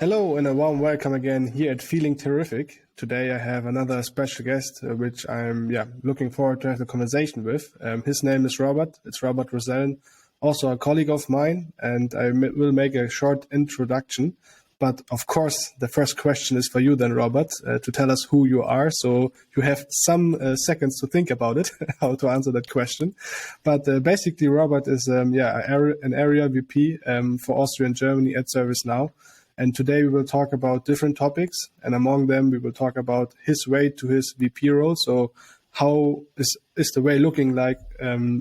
Hello and a warm welcome again here at feelingTERrific. Today I have another special guest, which I'm looking forward to have a conversation with. His name is Robert. It's Robert Rosellen, also a colleague of mine, and I will make a short introduction. But of course, the first question is for you then, Robert, to tell us who you are. So you have some seconds to think about it, how to answer that question. But basically, Robert is an area VP for Austria and Germany at ServiceNow. And today we will talk about different topics, and among them we will talk about his way to his VP role. So how is the way looking like,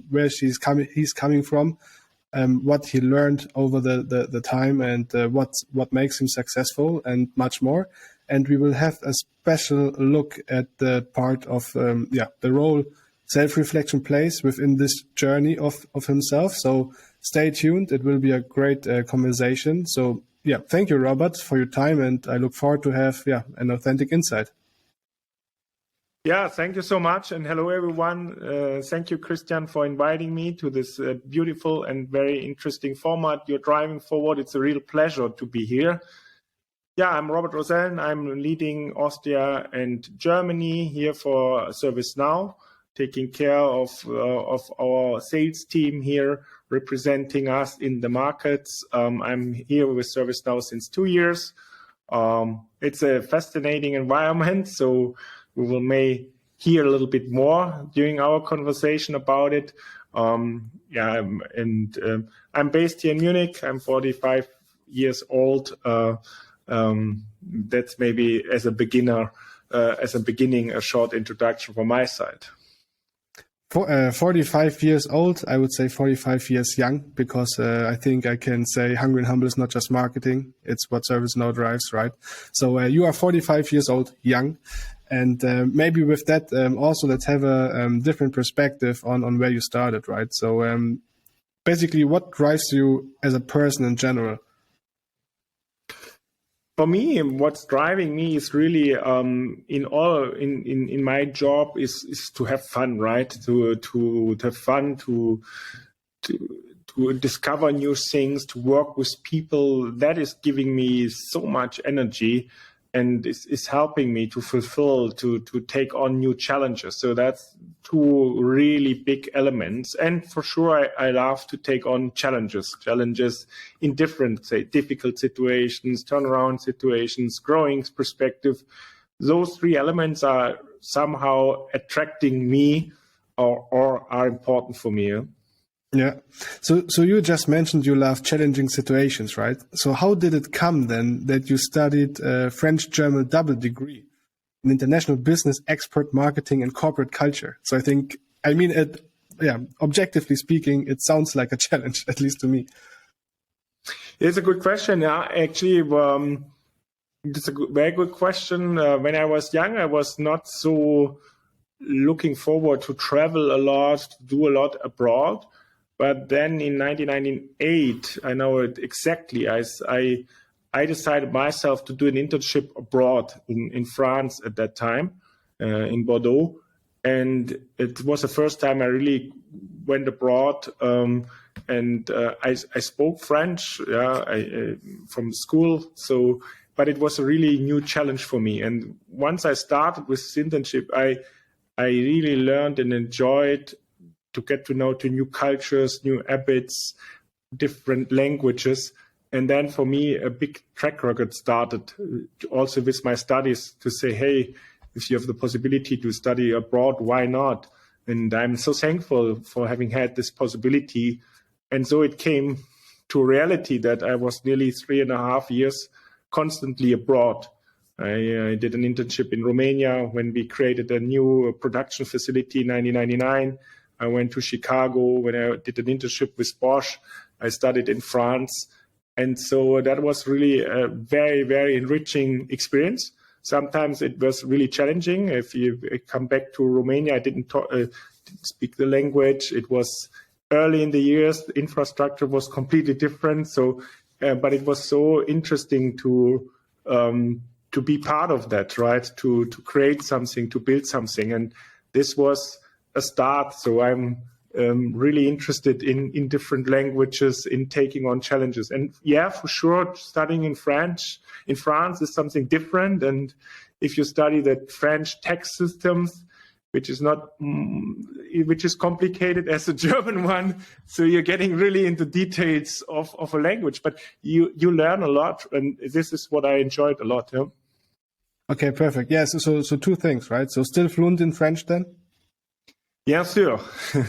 where he's coming from, what he learned over the time, and what makes him successful, and much more. And we will have a special look at the part of the role self-reflection plays within this journey of himself. So stay tuned. It will be a great conversation. So thank you, Robert, for your time, and I look forward to have an authentic insight. Yeah, thank you so much, and hello everyone. Thank you, Christian, for inviting me to this beautiful and very interesting format you're driving forward. It's a real pleasure to be here. Yeah, I'm Robert Rosellen. I'm leading Austria and Germany here for ServiceNow, taking care of our sales team here, representing us in the markets. I'm here with ServiceNow since 2 years. It's a fascinating environment, so we may hear a little bit more during our conversation about it. I'm based here in Munich. I'm 45 years old. That's maybe as a beginning, a short introduction from my side. 45 years old, I would say 45 years young, because I think I can say hungry and humble is not just marketing, it's what ServiceNow drives, right? So you are 45 years old, young, and maybe with that also let's have a different perspective on where you started, right? So basically, what drives you as a person in general? For me, what's driving me is really in my job is to have fun, right? To have fun, to discover new things, to work with people. That is giving me so much energy, and is helping me to fulfill, to take on new challenges. So that's two really big elements. And for sure, I love to take on challenges in different, say, difficult situations, turnaround situations, growing perspective. Those three elements are somehow attracting me or are important for me. Yeah. So you just mentioned you love challenging situations, right? So how did it come then that you studied French-German double degree in international business, expert marketing, and corporate culture? So objectively speaking, it sounds like a challenge, at least to me. It's a good question. Yeah, actually, it's a very good question. When I was young, I was not so looking forward to travel a lot, to do a lot abroad. But then in 1998, I know it exactly, I decided myself to do an internship abroad in France at that time, in Bordeaux. And it was the first time I really went abroad. I spoke French from school. But it was a really new challenge for me. And once I started with this internship, I really learned and enjoyed to get to know new cultures, new habits, different languages. And then for me, a big track record started also with my studies to say, hey, if you have the possibility to study abroad, why not? And I'm so thankful for having had this possibility. And so it came to reality that I was nearly 3.5 years constantly abroad. I did an internship in Romania when we created a new production facility in 1999. I went to Chicago when I did an internship with Bosch. I studied in France. And so that was really a very, very enriching experience. Sometimes it was really challenging. If you come back to Romania, I didn't speak the language. It was early in the years. The infrastructure was completely different. So, but it was so interesting to be part of that, right? To create something, to build something. And this was a start. So I'm really interested in different languages, in taking on challenges. And yeah, for sure, studying in France is something different. And if you study the French text systems, which is complicated as a German one, so you're getting really into details of a language, but you learn a lot, and this is what I enjoyed a lot. Yeah? Okay, perfect. Yes, so two things, right? So still fluent in French then? Bien sûr. Il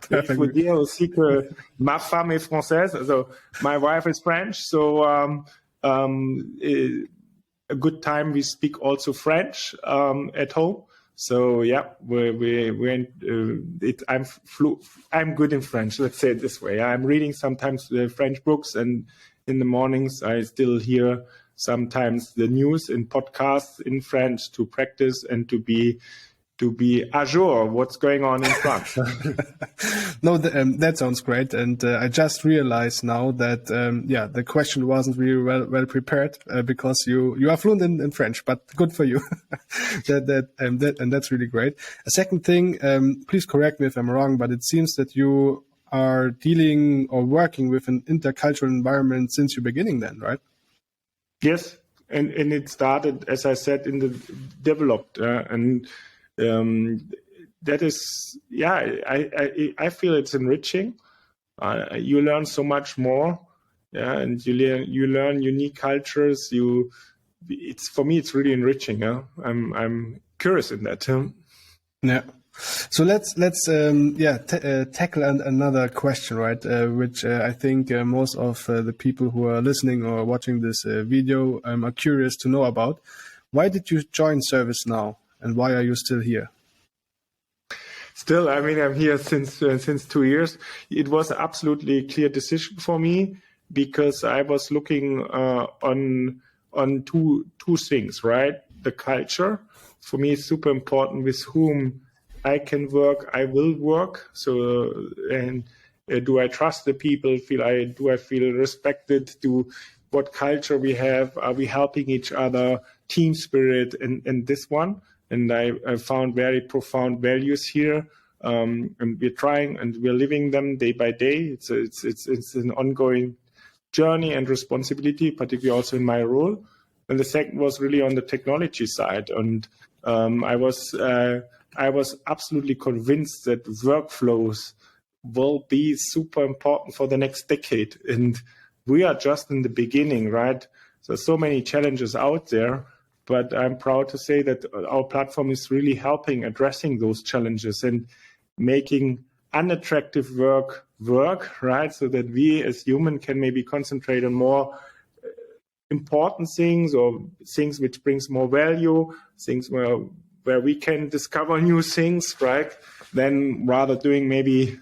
Perfect. faut dire aussi que ma femme est française, so my wife is French, so a good time we speak also French at home. So yeah, I'm good in French. Let's say it this way. I'm reading sometimes the French books, and in the mornings I still hear sometimes the news in podcasts in French to practice and to be à jour what's going on in France. No, that sounds great. And I just realized now that, the question wasn't really well prepared because you are fluent in French, but good for you. And that's really great. A second thing, please correct me if I'm wrong, but it seems that you are dealing or working with an intercultural environment since your beginning then, right? Yes. And it started, as I said, in the developed and that is, I feel it's enriching. You learn so much more, and you learn unique cultures. For me, it's really enriching. I'm curious in that. Yeah. So let's tackle another question, right? Which I think most of the people who are listening or watching this video are curious to know about. Why did you join ServiceNow? And why are you still here? Still, I mean, I'm here since 2 years. It was absolutely a clear decision for me because I was looking on two things, right? The culture for me is super important. With whom I can work, I will work. So, do I trust the people? Do I feel respected? What culture we have? Are we helping each other? Team spirit, and this one. And I found very profound values here, and we're trying and we're living them day by day. It's an ongoing journey and responsibility, particularly also in my role. And the second was really on the technology side, and I was absolutely convinced that workflows will be super important for the next decade, and we are just in the beginning, right? So many challenges out there. But I'm proud to say that our platform is really helping addressing those challenges and making unattractive work, right? So that we as humans can maybe concentrate on more important things or things which brings more value, things where we can discover new things, right? Then rather doing maybe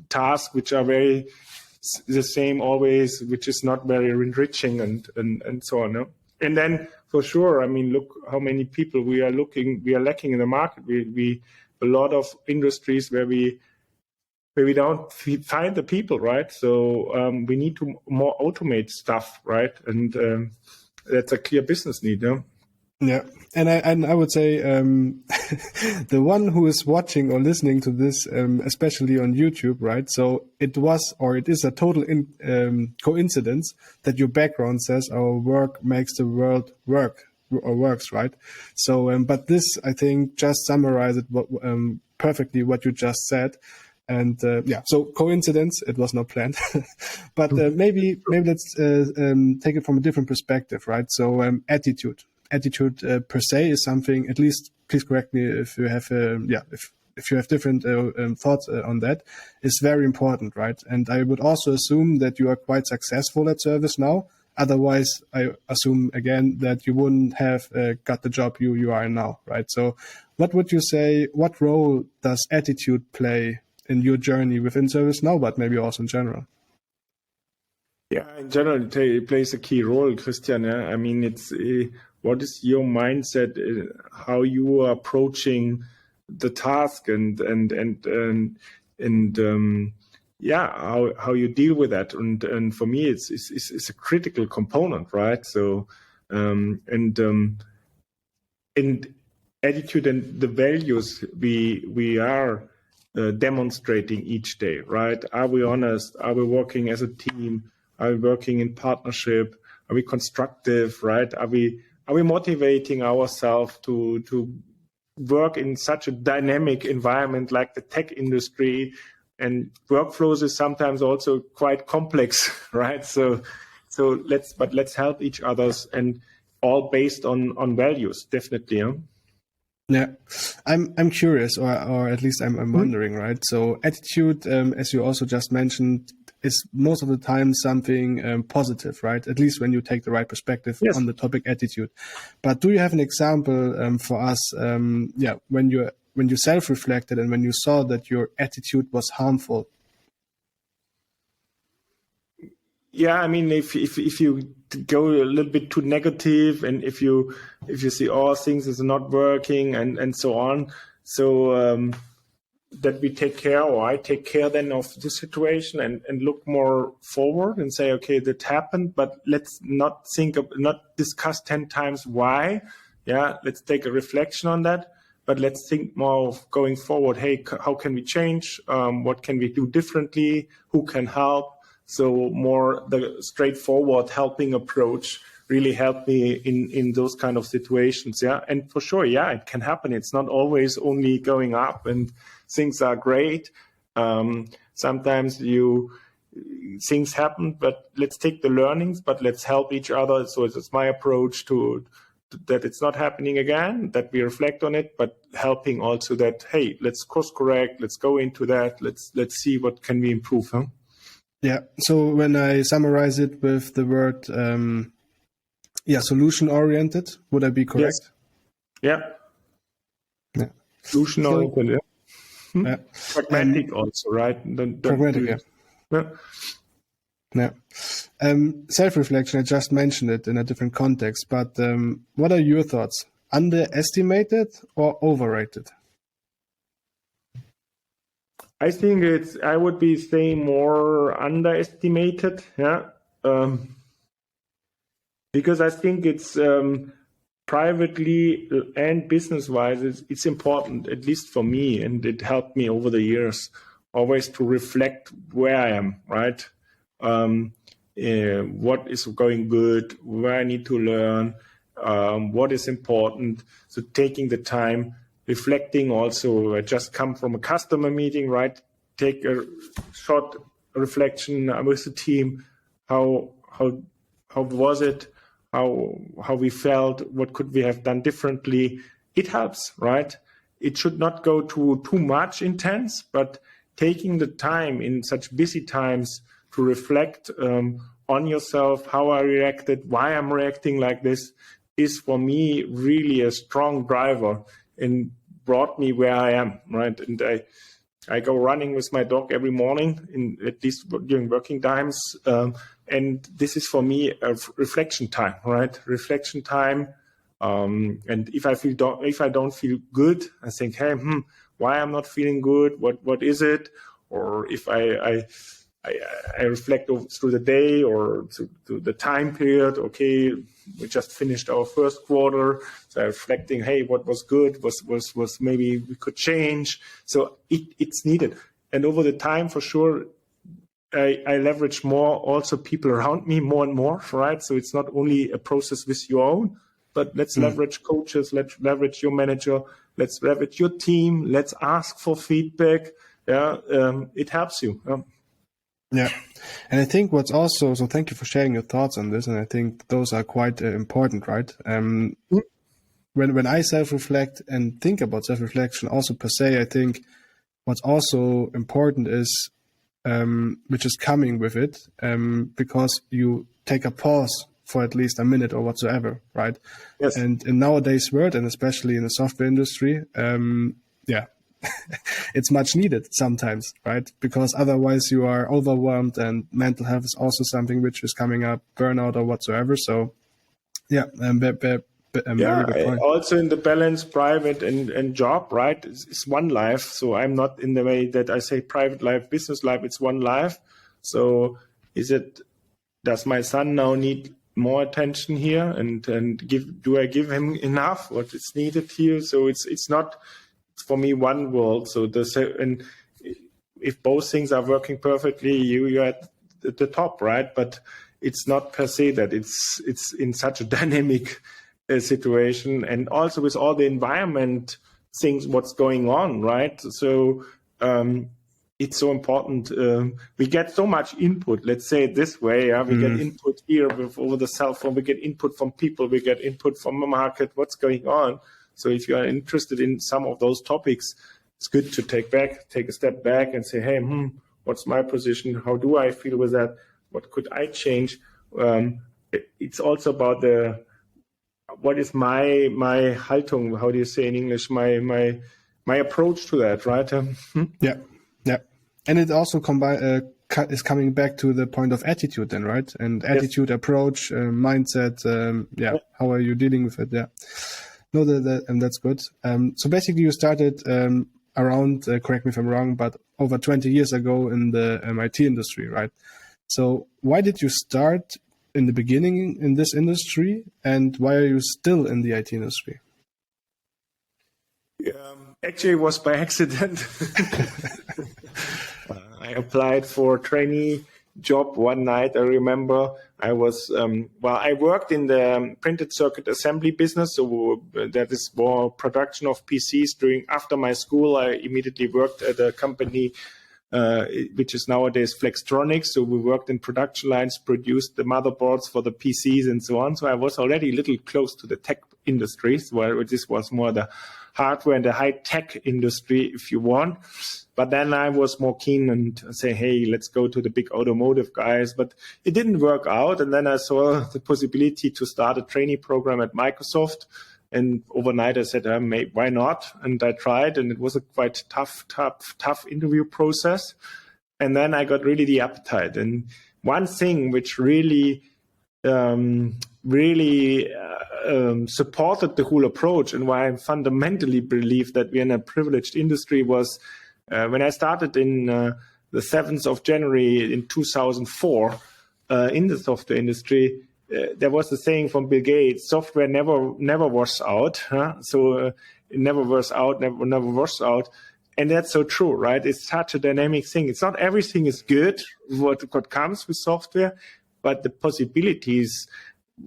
tasks which are very the same always, which is not very enriching and so on. No? And then, for sure, I mean, look how many people we are lacking in the market. We a lot of industries where we don't find the people, right? So we need to more automate stuff, right? And that's a clear business need, no? Yeah, and I would say the one who is watching or listening to this, especially on YouTube, right? So it is a total coincidence that your background says our work makes the world work or works, right? So, but this I think just summarizes perfectly what you just said. And so coincidence, it was not planned, but maybe let's take it from a different perspective, right? So attitude per se is something, at least please correct me if you have if you have different thoughts on that, is very important, right? And I would also assume that you are quite successful at ServiceNow. Otherwise, I assume again that you wouldn't have got the job you are in now, right? So what would you say, what role does attitude play in your journey within ServiceNow, but maybe also in general? Yeah, in general, it plays a key role, Christian. Yeah? I mean, it's what is your mindset, how you are approaching the task, and how you deal with that. And for me, it's a critical component, right? So in attitude and the values we are demonstrating each day, right? Are we honest? Are we working as a team? Are we working in partnership? Are we constructive, right? Are we motivating ourselves to work in such a dynamic environment like the tech industry? And workflows is sometimes also quite complex, right? So let's help each others, and all based on values, definitely. Huh? Yeah, I'm curious, or at least I'm wondering, right? So attitude, as you also just mentioned, is most of the time something positive, right? At least when you take the right perspective on the topic attitude. But do you have an example for us? When you self-reflected and when you saw that your attitude was harmful? Yeah, I mean, if you go a little bit too negative, and if you see all things is not working and so on, so that we take care, or I take care then of the situation and look more forward and say, okay, that happened, but let's not discuss 10 times why. Yeah, let's take a reflection on that, but let's think more of going forward. Hey, how can we change? What can we do differently? Who can help? So more the straightforward helping approach really helped me in those kind of situations. Yeah, and for sure, yeah, it can happen. It's not always only going up and things are great. Sometimes things happen, but let's take the learnings, but let's help each other. So it's my approach to that it's not happening again, that we reflect on it, but helping also that, hey, let's course correct, let's go into that, let's see what can we improve. Huh? Yeah. So when I summarize it with the word, solution oriented, would I be correct? Yes. Yeah. Solution oriented. Yeah. Pragmatic also, right? Pragmatic. Yeah. Self-reflection. I just mentioned it in a different context, but what are your thoughts? Underestimated or overrated? I think I would be saying more underestimated, yeah, because I think it's privately and business-wise, it's important, at least for me, and it helped me over the years, always to reflect where I am, right? What is going good, where I need to learn, what is important. So taking the time, reflecting also. I just come from a customer meeting, right? Take a short reflection with the team. How was it? How we felt? What could we have done differently? It helps, right? It should not go too much intense, but taking the time in such busy times to reflect on yourself, how I reacted, why I'm reacting like this, is for me really a strong driver and brought me where I am, right? And I go running with my dog every morning, at least during working times, and this is for me a reflection time, right? Reflection time, and if I don't feel good, I think, hey, why I'm not feeling good? What is it? Or if I reflect through the day or to the time period. Okay, we just finished our first quarter, so I'm reflecting, hey, what was good, was maybe we could change. So it's needed, and over the time, for sure, I leverage more also people around me more and more, right? So it's not only a process with your own, but let's leverage coaches, let's leverage your manager, let's leverage your team, let's ask for feedback. Yeah, it helps you. Yeah. And I think what's also, so thank you for sharing your thoughts on this. And I think those are quite important, right? When I self-reflect and think about self-reflection also per se, I think what's also important is, which is coming with it, because you take a pause for at least a minute or whatsoever, right? Yes. And in nowadays world, and especially in the software industry, it's much needed sometimes, right? Because otherwise you are overwhelmed, and mental health is also something which is coming up, burnout or whatsoever. So, very good point. Also in the balance, private and job, right? It's one life. So I'm not in the way that I say private life, business life. It's one life. So does my son now need more attention here, and do I give him enough? What is needed here? So it's not for me one world. So and if both things are working perfectly, you're at the top, right? But it's not per se that it's in such a dynamic situation, and also with all the environment things, what's going on, right? So it's so important. We get so much input. Let's say it this way: we get input here over the cell phone. We get input from people. We get input from the market. What's going on? So if you are interested in some of those topics, it's good to take a step back and say, hey, what's my position? How do I feel with that? What could I change? It's also about what is my Haltung? How do you say in English? My approach to that, right? Yeah. And it also is coming back to the point of attitude then, right? And attitude, approach, mindset. How are you dealing with it? Yeah. No, and that's good. So basically, you started around, correct me if I'm wrong, but over 20 years ago in the IT industry, right? So why did you start in the beginning in this industry, and why are you still in the IT industry? Actually, it was by accident. I applied for a trainee job one night. I remember I was, I worked in the printed circuit assembly business. So that is more production of PCs. After my school, I immediately worked at a company which is nowadays Flextronics. So we worked in production lines, produced the motherboards for the PCs and so on. So I was already a little close to the tech industries, where this was more the hardware and the high-tech industry, if you want. But then I was more keen and say, hey, let's go to the big automotive guys. But it didn't work out. And then I saw the possibility to start a trainee program at Microsoft. And overnight I said, why not? And I tried, and it was a quite tough interview process. And then I got really the appetite. And one thing which really supported the whole approach, and why I fundamentally believe that we're in a privileged industry, was when I started in the 7th of January in 2004 in the software industry. There was a saying from Bill Gates: software never was out. So it never was out, never was out. And that's so true, right? It's such a dynamic thing. It's not everything is good, what comes with software, but the possibilities,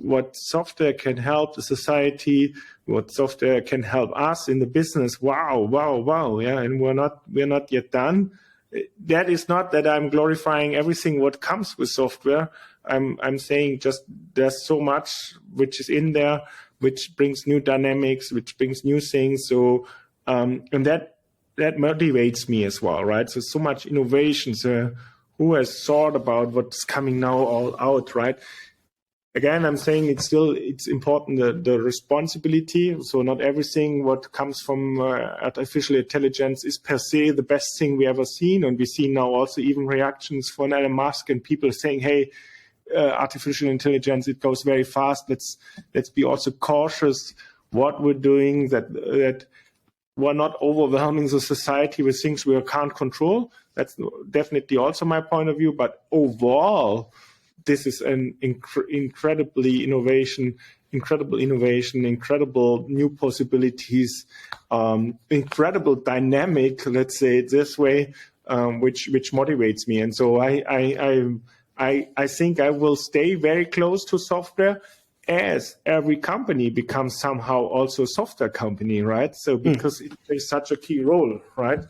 what software can help the society, what software can help us in the business. Wow. Yeah, and we're not yet done. That is not that I'm glorifying everything what comes with software. I'm saying just there's so much which is in there, which brings new dynamics, which brings new things. So and that motivates me as well, right? So much innovation. So who has thought about what's coming now all out, right? Again, I'm saying it's important, the responsibility. So not everything what comes from artificial intelligence is per se the best thing we ever seen. And we see now also even reactions from Elon Musk and people saying, hey, artificial intelligence, it goes very fast. Let's be also cautious what we're doing, that we're not overwhelming the society with things we can't control. That's definitely also my point of view. But overall, this is an incredible innovation, incredible new possibilities, incredible dynamic, let's say it this way, which motivates me. And so I think I will stay very close to software, as every company becomes somehow also a software company, right? So because it plays such a key role, right?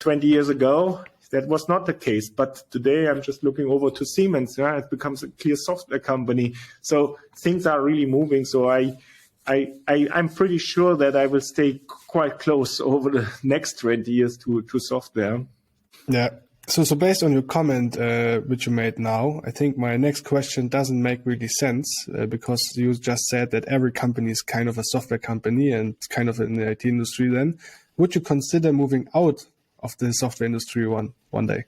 20 years ago, that was not the case. But today I'm just looking over to Siemens. Yeah? It becomes a clear software company. So things are really moving. So I'm pretty sure that I will stay quite close over the next 20 years to software. Yeah. So based on your comment, which you made now, I think my next question doesn't make really sense because you just said that every company is kind of a software company and kind of in the IT industry. Then would you consider moving out of the software industry one day?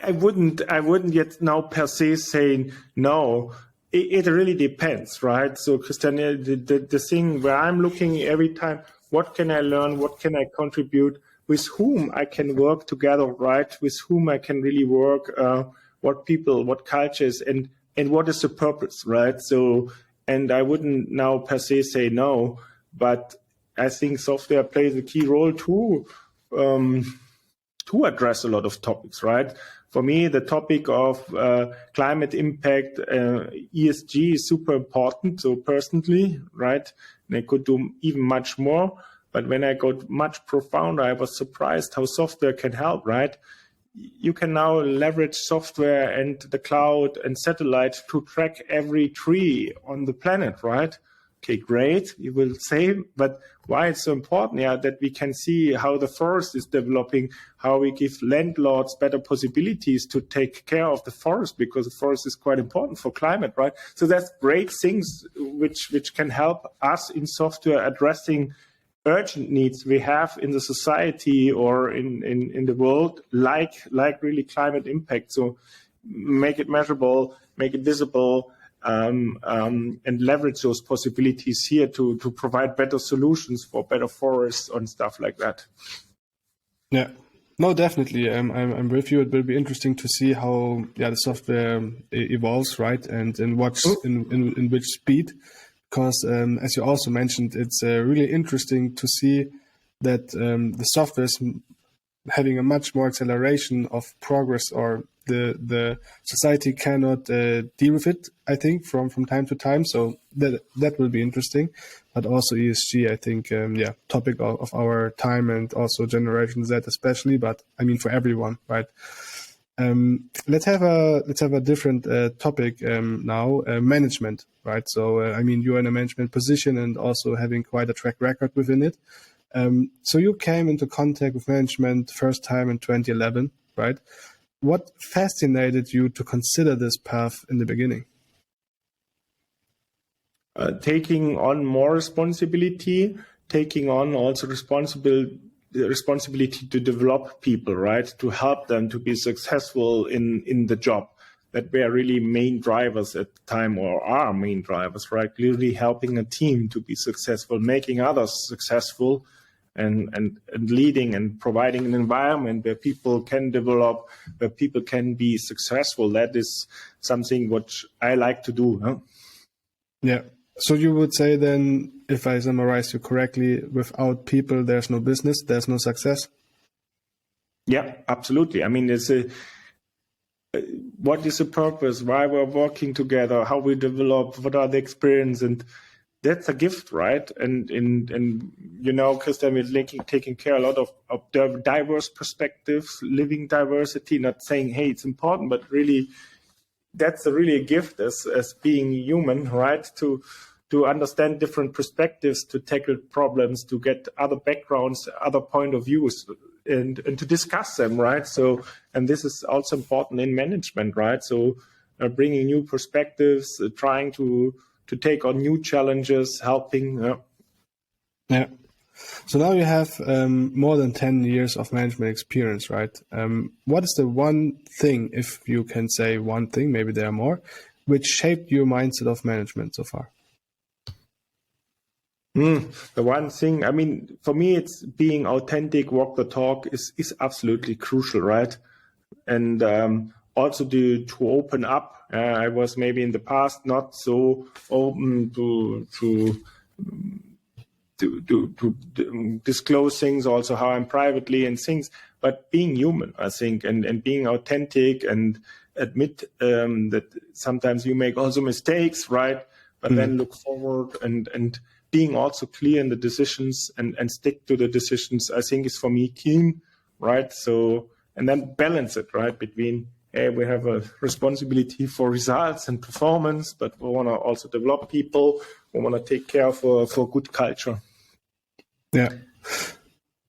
I wouldn't yet now per se say no. It really depends, right? So Christian, the thing where I'm looking every time, what can I learn? What can I contribute? With whom I can work together, right? With whom I can really work, what people, what cultures, and what is the purpose, right? So, and I wouldn't now per se say no, but I think software plays a key role too, to address a lot of topics, right? For me, the topic of climate impact, ESG is super important. So personally, right, and I could do even much more. But when I got much profounder, I was surprised how software can help, right? You can now leverage software and the cloud and satellite to track every tree on the planet, right? Okay, great, you will say, but why it's so important, that we can see how the forest is developing, how we give landlords better possibilities to take care of the forest, because the forest is quite important for climate, right? So that's great things which can help us in software addressing urgent needs we have in the society or in the world, like really climate impact. So make it measurable, make it visible, and leverage those possibilities here to provide better solutions for better forests and stuff like that. Yeah, no, definitely. I'm with you. It will be interesting to see how the software evolves, right, and in which speed. Because as you also mentioned, it's really interesting to see that the software is having a much more acceleration of progress, or the society cannot deal with it, I think, from time to time. So that will be interesting. But also ESG, I think, topic of our time, and also Generation Z especially, but I mean for everyone, right? Let's have a different topic now, management, right? So I mean, you're in a management position and also having quite a track record within it. So you came into contact with management first time in 2011, right? What fascinated you to consider this path in the beginning? Taking on more responsibility, taking on also responsibility to develop people, right? To help them to be successful in the job. That were really main drivers at the time, or are main drivers, right? Really helping a team to be successful, making others successful, and leading and providing an environment where people can develop, where people can be successful. That is something which I like to do. Huh? Yeah. So you would say then, if I summarize you correctly, without people, there's no business, there's no success? Yeah, absolutely. I mean, what is the purpose? Why we're working together? How we develop? What are the experience? And that's a gift, right? And you know, Christian is taking care a lot of the diverse perspectives, living diversity. Not saying, hey, it's important, but really, that's really a gift as being human, right? To understand different perspectives, to tackle problems, to get other backgrounds, other point of views, and to discuss them, right? So, and this is also important in management, right? So, bringing new perspectives, trying to take on new challenges, helping. Yeah. So now you have more than 10 years of management experience, right? What is the one thing, if you can say one thing, maybe there are more, which shaped your mindset of management so far? The one thing, I mean, for me, it's being authentic, walk the talk is absolutely crucial, right? And also to open up. I was maybe in the past not so open to disclose things, also how I'm privately and things, but being human, I think, and being authentic, and admit that sometimes you make also mistakes, right? But then look forward and being also clear in the decisions and stick to the decisions, I think is for me key, right? So, and then balance it, right? Between, hey, we have a responsibility for results and performance, but we want to also develop people. We want to take care for good culture. Yeah.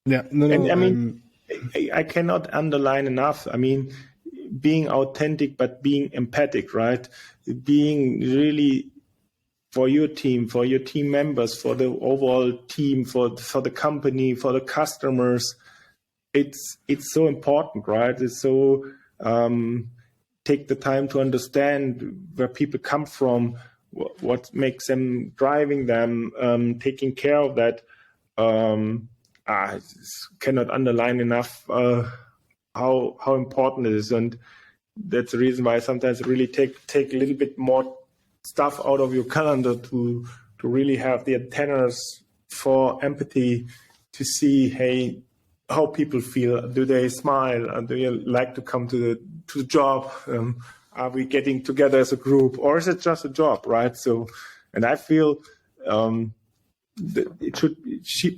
Yeah. No, and I mean, I cannot underline enough. I mean, being authentic, but being empathic, right? Being really for your team members, for the overall team, for the company, for the customers. It's so important, right? It's so take the time to understand where people come from, what makes them, driving them, taking care of that. I cannot underline enough how important it is, and that's the reason why I sometimes really take a little bit more stuff out of your calendar to really have the antennas for empathy to see, hey, how people feel. Do they smile? Do you like to come to the job? Are we getting together as a group, or is it just a job, right? So, and I feel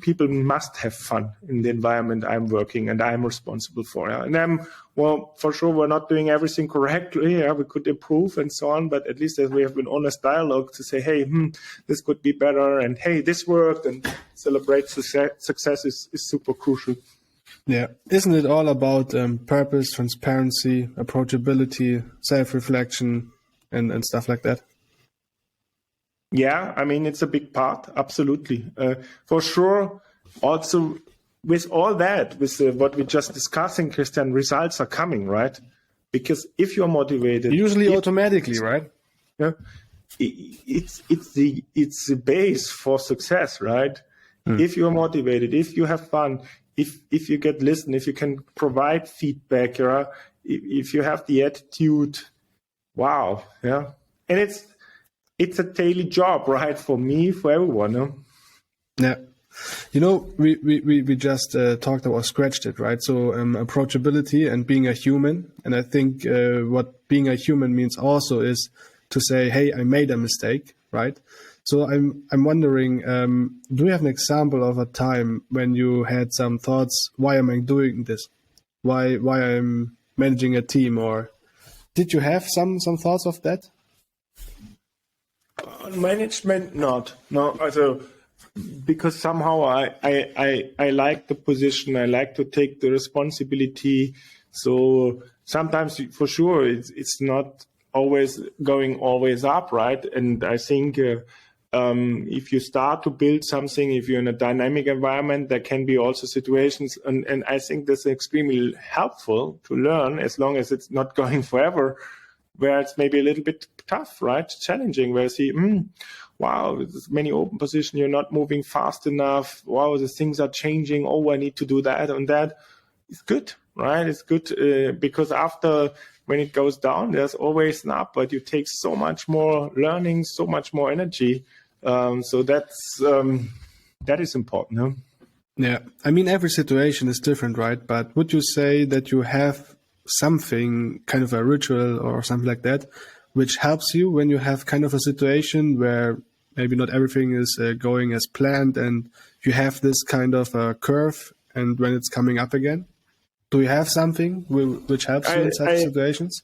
people must have fun in the environment I'm working and I'm responsible for. Yeah? And for sure, we're not doing everything correctly. Yeah? We could improve and so on, but at least we have an honest dialogue to say, hey, this could be better, and hey, this worked, and celebrate success is super crucial. Yeah. Isn't it all about purpose, transparency, approachability, self-reflection, and stuff like that? Yeah, I mean, it's a big part, absolutely. For sure, also with all that, with what we just discussing, Christian, results are coming, right? Because if you're motivated... Usually automatically, right? Yeah, it's the base for success, right? If you're motivated, if you have fun, if you get listened, if you can provide feedback, if you have the attitude, wow, yeah. And it's a daily job, right? For me, for everyone. No? Yeah. You know, we just talked about, scratched it, right? So approachability and being a human. And I think what being a human means also is to say, hey, I made a mistake, right? So I'm wondering, do you have an example of a time when you had some thoughts, why am I doing this? Why I'm managing a team? Or did you have some thoughts of that? Management, not. No, also, because somehow I like the position, I like to take the responsibility. So sometimes, for sure, it's not always going up, right? And I think if you start to build something, if you're in a dynamic environment, there can be also situations, and I think that's extremely helpful to learn, as long as it's not going forever, where it's maybe a little bit tough, right? Challenging, where you see, wow, there's many open positions, you're not moving fast enough. Wow, the things are changing. Oh, I need to do that and that. It's good, right? It's good because after, when it goes down, there's always an up, but you take so much more learning, so much more energy. So that is important. Huh? Yeah, I mean, every situation is different, right? But would you say that you have something, kind of a ritual or something like that, which helps you when you have kind of a situation where maybe not everything is going as planned, and you have this kind of a curve, and when it's coming up again? Do you have something which helps you in such situations?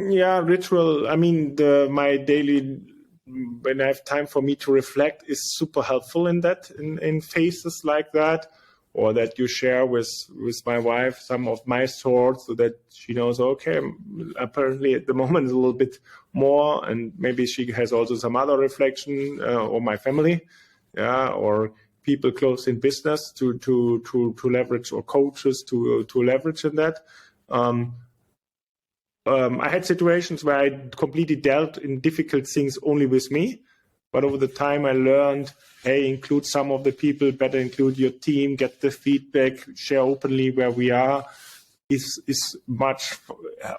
Yeah, ritual. I mean, my daily, when I have time for me to reflect, is super helpful in that, in phases like that, or that you share with my wife some of my thoughts, so that she knows, okay, apparently at the moment is a little bit more, and maybe she has also some other reflection, or my family, yeah, or people close in business to leverage, or coaches to leverage in that. I had situations where I completely dealt in difficult things only with me, but over the time I learned, hey, include some of the people, better include your team, get the feedback, share openly where we are, is much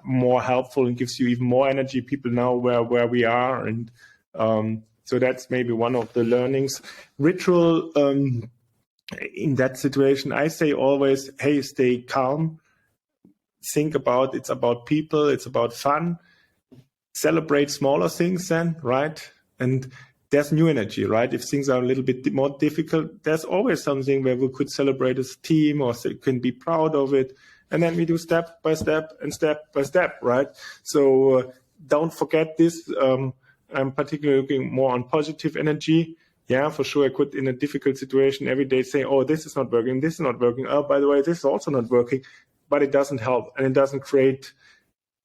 more helpful and gives you even more energy. People know where we are, and so that's maybe one of the learnings. Ritual, in that situation, I say always, hey, stay calm. Think about, it's about people, it's about fun. Celebrate smaller things then, right? And there's new energy, right? If things are a little bit more difficult, there's always something where we could celebrate as a team, or can be proud of it. And then we do step by step and step by step, right? So don't forget this. I'm particularly looking more on positive energy. Yeah, for sure, I could, in a difficult situation, every day say, oh, this is not working, this is not working. Oh, by the way, this is also not working. But it doesn't help, and it doesn't create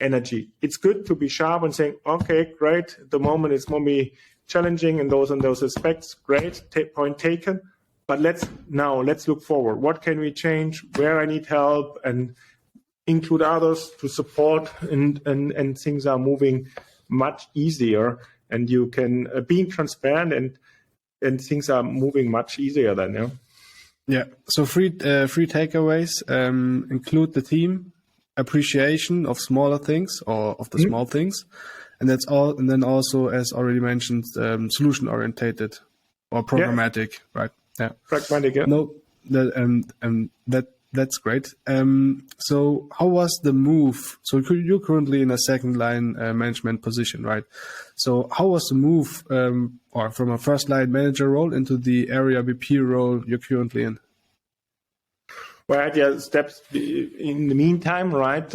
energy. It's good to be sharp and saying, okay, great, the moment is maybe challenging in those aspects, great, point taken. But let's look forward. What can we change? Where I need help, and include others to support, and things are moving much easier, and you can be transparent, and things are moving much easier then, yeah. Yeah. So three takeaways: include the team, appreciation of smaller things, or of the small things, and that's all. And then also, as already mentioned, solution orientated or programmatic, right? Yeah. Pragmatic. Yeah. No, that's great. So how was the move? So you're currently in a second line management position, right? So how was the move, or from a first line manager role into the area VP role you're currently in? Well, yeah, steps in the meantime, right?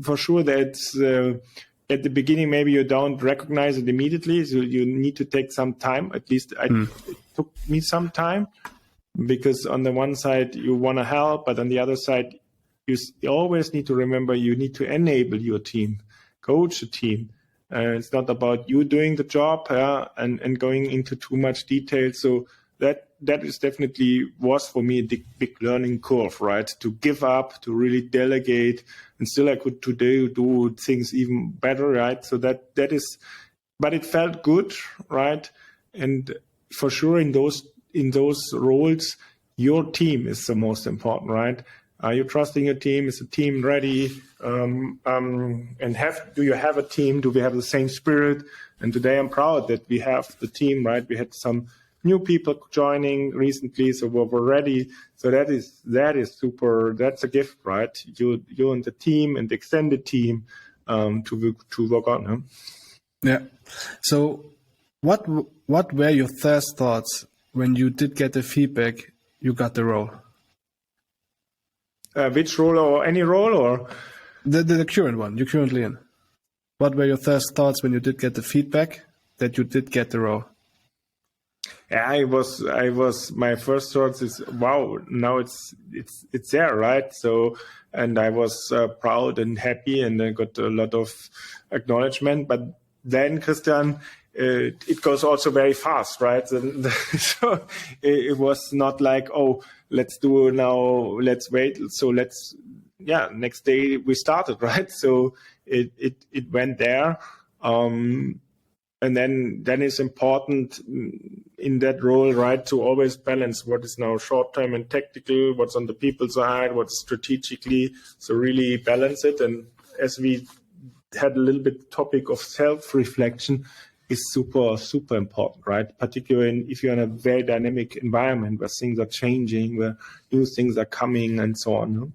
For sure that at the beginning, maybe you don't recognize it immediately. So you need to take some time. At least it took me some time, because on the one side, you want to help, but on the other side, you always need to remember you need to enable your team, coach the team. It's not about you doing the job and going into too much detail. So that is definitely was for me a big learning curve, right? To give up, to really delegate, and still I could today do things even better, right? So that is, but it felt good, right? And for sure in those roles, your team is the most important, right? Are you trusting your team? Is the team ready? And do you have a team? Do we have the same spirit? And today I'm proud that we have the team, right? We had some new people joining recently, so we're ready. So that is super. That's a gift, right? You and the team and the extended team to work on. Huh? Yeah. So what were your first thoughts when you did get the feedback you got the role? Which role, or any role, or the current one you're currently in? What were your first thoughts when you did get the feedback that you did get the role? Yeah, I was. My first thoughts is, wow, now it's there, right? So, and I was proud and happy, and I got a lot of acknowledgement. But then, Christian, it goes also very fast, right? So it was not like, oh, let's do now, let's wait. So next day we started, right? So it went there. And then it's important in that role, right, to always balance what is now short-term and tactical, what's on the people side, what's strategically, so really balance it. And as we had a little bit topic of self-reflection, is super, super important, right? Particularly if you're in a very dynamic environment where things are changing, where new things are coming and so on. No?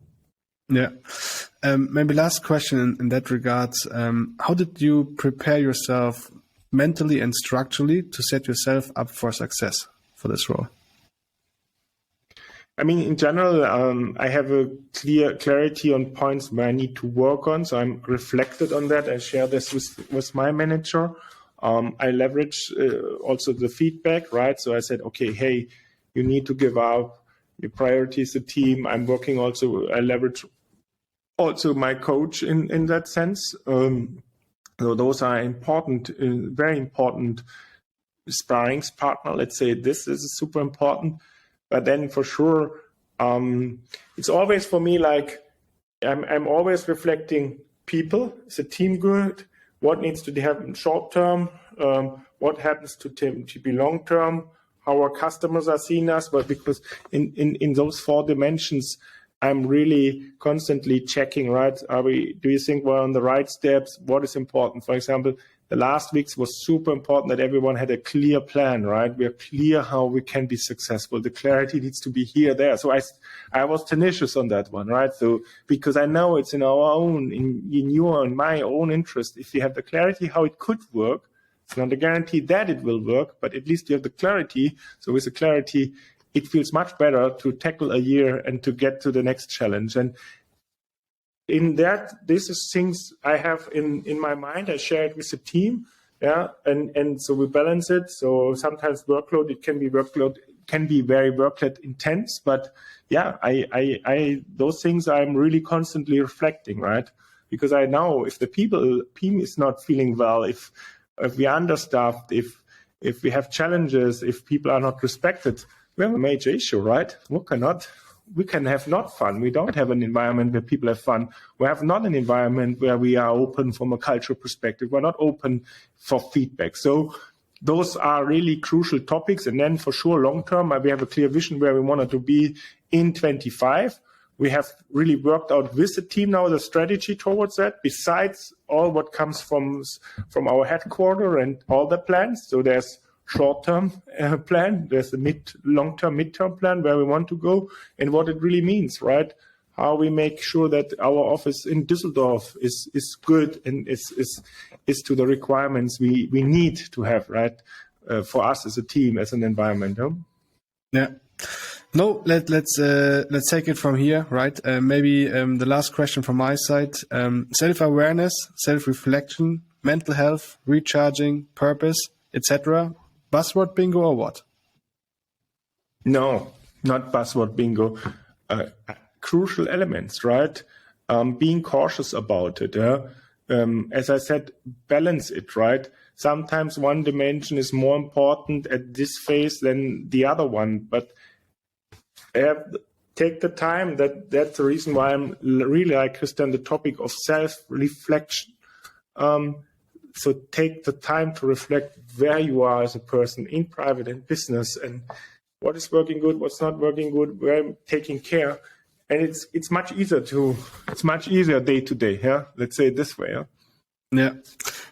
Yeah. Maybe last question in that regards. How did you prepare yourself mentally and structurally to set yourself up for success for this role? I mean, in general, I have a clarity on points where I need to work on. So I'm reflected on that. I share this with my manager. I leverage also the feedback, right? So I said, okay, hey, you need to give up. Your priority is the team. I'm working also. I leverage also my coach in that sense. So those are important, very important sparring partner. Let's say this is super important. But then for sure, it's always for me like I'm always reflecting people. Is the team good? What needs to happen short term? What happens to be long term? How our customers are seeing us? But because in those 4 dimensions, I'm really constantly checking, right? Do you think we're on the right steps? What is important? For example, the last weeks was super important that everyone had a clear plan, right? We are clear how we can be successful. The clarity needs to be here, there. So I was tenacious on that one, right? So because I know it's in our own, in your and my own interest. If you have the clarity how it could work, it's not a guarantee that it will work, but at least you have the clarity. So with the clarity, it feels much better to tackle a year and to get to the next challenge. And in that, this is things I have in my mind. I share it with the team, yeah, and so we balance it. So sometimes it can be very workload intense, but yeah, I those things I'm really constantly reflecting, right? Because I know if the team is not feeling well, if we are understaffed, if we have challenges, if people are not respected, we have a major issue, right? We can have not fun. We don't have an environment where people have fun. We have not an environment where we are open from a cultural perspective. We're not open for feedback. So those are really crucial topics. And then for sure, long term, we have a clear vision where we wanted to be in 25. We have really worked out with the team now the strategy towards that, besides all what comes from our headquarters and all the plans. So there's short-term plan. There's a long-term, mid-term plan where we want to go and what it really means, right? How we make sure that our office in Düsseldorf is good and is to the requirements we need to have, right? For us as a team, as an environment. Huh? Yeah. No, let's take it from here, right? Maybe the last question from my side: self-awareness, self-reflection, mental health, recharging, purpose, etc. Buzzword bingo or what? No, not buzzword bingo. Crucial elements, right? Being cautious about it. As I said, balance it, right? Sometimes one dimension is more important at this phase than the other one, but take the time. That's the reason why I'm really like Christian, the topic of self-reflection. So take the time to reflect where you are as a person in private and business, and what is working good, what's not working good, where I'm taking care. And it's much easier day to day. Yeah, let's say it this way. Yeah. Yeah.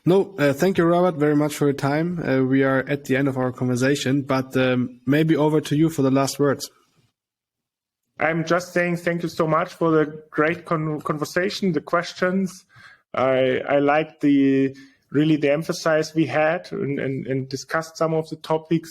No, thank you, Robert, very much for your time. We are at the end of our conversation, but maybe over to you for the last words. I'm just saying thank you so much for the great conversation, the questions. I liked the emphasis we had and discussed some of the topics.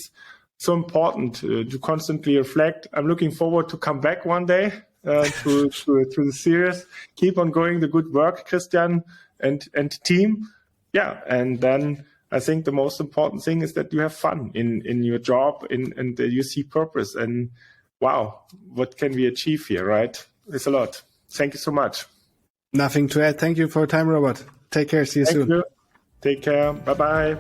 So important to constantly reflect. I'm looking forward to come back one day to the series. Keep on going the good work, Christian and team. Yeah, and then I think the most important thing is that you have fun in your job and you see purpose. And wow, what can we achieve here, right? It's a lot. Thank you so much. Nothing to add. Thank you for your time, Robert. Take care. See you soon. Thank you. Take care. Bye-bye.